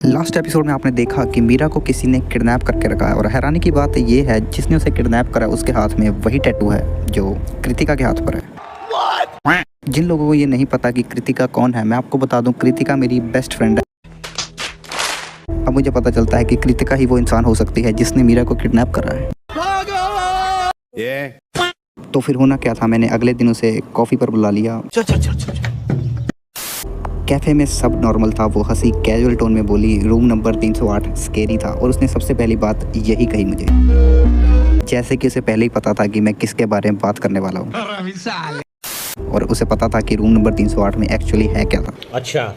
Last episode में आपने देखा कि मीरा को किसी ने किडनैप करके रखा है और हैरानी की बात ये है जिसने उसे किडनैप करा उसके हाथ में वही टैटू है जो कृतिका के हाथ पर है। जिन लोगों को ये नहीं पता कि कृतिका कौन है, मैं आपको बता दूं, कृतिका मेरी बेस्ट फ्रेंड है। अब मुझे पता चलता है कि कृतिका ही वो इंसान हो सकती है जिसने मीरा को किडनैप करा है। तो फिर होना क्या था, मैंने अगले दिन उसे कॉफ़ी पर बुला लिया। कैफ़े में सब नॉर्मल था, वो हंसी कैजुअल टोन में बोली रूम नंबर 308 स्केरी था और उसने सबसे पहली बात यही कही मुझे, जैसे कि उसे पहले ही पता था कि मैं किसके बारे में बात करने वाला हूँ और उसे पता था कि रूम नंबर 308 में एक्चुअली है क्या था। अच्छा।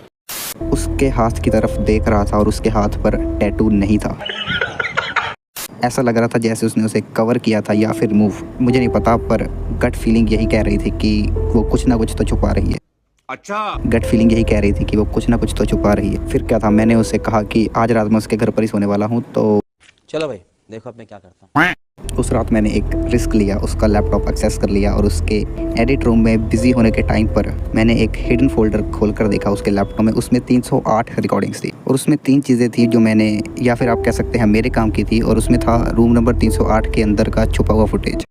उसके हाथ की तरफ देख रहा था और उसके हाथ पर टैटू नहीं था। ऐसा लग रहा था जैसे उसने उसे कवर किया था या फिर मूव, मुझे नहीं पता, पर गट फीलिंग यही कह रही थी कि वो कुछ ना कुछ तो छुपा रही है। अच्छा। गट फीलिंग यही कह रही थी कि वो कुछ ना कुछ तो छुपा रही है। फिर क्या था, मैंने उसे कहा कि आज रात मैं उसके घर पर ही सोने वाला हूँ, तो चलो भाई देखो अब मैं क्या करता हूँ। उस रात मैंने एक रिस्क लिया, उसका लैपटॉप एक्सेस कर लिया और उसके एडिट रूम में बिजी होने के टाइम पर मैंने एक हिडन फोल्डर खोलकर देखा उसके लैपटॉप में। उसमें 308 रिकॉर्डिंग्स थी और उसमें 3 चीज़ें थी जो मैंने, या फिर आप कह सकते हैं मेरे काम की थी, और उसमें था रूम नंबर 308 के अंदर का छुपा हुआ फुटेज।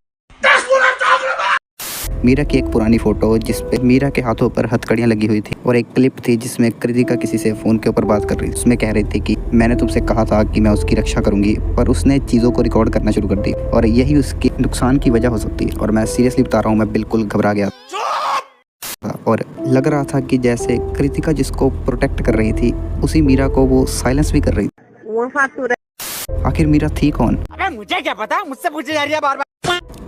मीरा की एक पुरानी फोटो जिसपे मीरा के हाथों पर हथकड़ियाँ लगी हुई थी और एक क्लिप थी जिसमें कृतिका किसी से फ़ोन के ऊपर बात कर रही थी। उसमें कह रही थी कि मैंने तुमसे कहा था कि मैं उसकी रक्षा करूंगी, पर उसने चीज़ों को रिकॉर्ड करना शुरू कर दी और यही उसके नुकसान की वजह हो सकती है। और मैं सीरियसली बता रहा हूँ, मैं बिल्कुल घबरा गया था और लग रहा था कि जैसे कृतिका जिसको प्रोटेक्ट कर रही थी उसी मीरा को वो साइलेंस भी कर रही थी। आखिर मीरा थी कौन? अबे मुझे क्या पता, मुझसे पूछे जा रही है बार बार।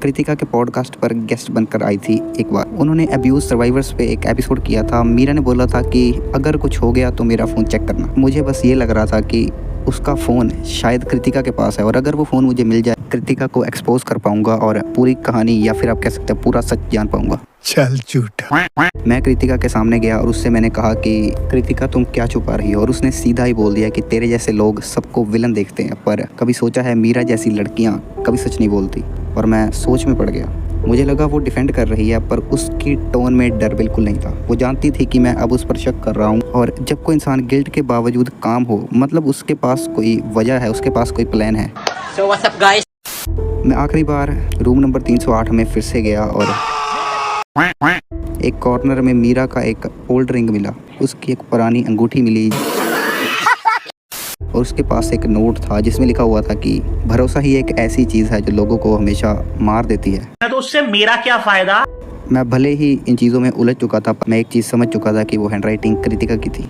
कृतिका के पॉडकास्ट पर गेस्ट बनकर आई थी एक बार। उन्होंने अब्यूज सर्वाइवर्स पे एक एपिसोड किया था। मीरा ने बोला था कि अगर कुछ हो गया तो मेरा फ़ोन चेक करना। मुझे बस ये लग रहा था कि उसका फ़ोन शायद कृतिका के पास है और अगर वो फ़ोन मुझे मिल जाए, कृतिका को एक्सपोज कर पाऊंगा और पूरी कहानी, या फिर आप कह सकते हैं पूरा सच जान पाऊंगा। चल झूठा। मैं कृतिका के सामने गया और उससे मैंने कहा कि कृतिका तुम क्या छुपा रही हो, और उसने सीधा ही बोल दिया कि तेरे जैसे लोग सबको विलन देखते हैं, पर कभी सोचा है मीरा जैसी लड़कियां कभी सच नहीं बोलती। और मैं सोच में पड़ गया। मुझे लगा वो डिफेंड कर रही है, पर उसकी टोन में डर बिल्कुल नहीं था। वो जानती थी कि मैं अब उस पर शक कर रहा हूँ, और जब कोई इंसान गिल्ट के बावजूद काम हो, मतलब उसके पास कोई वजह है, उसके पास कोई प्लान है। So what's up guys? मैं आखिरी बार रूम नंबर 308 में फिर से गया और एक कॉर्नर में मीरा का एक ओल्ड रिंग मिला, उसकी एक पुरानी अंगूठी मिली और उसके पास एक नोट था जिसमें लिखा हुआ था कि भरोसा ही एक ऐसी चीज़ है जो लोगों को हमेशा मार देती है। तो उससे मेरा क्या फायदा? मैं भले ही इन चीज़ों में उलझ चुका था, मैं एक चीज़ समझ चुका था कि वो हैंडराइटिंग कृतिका की थी।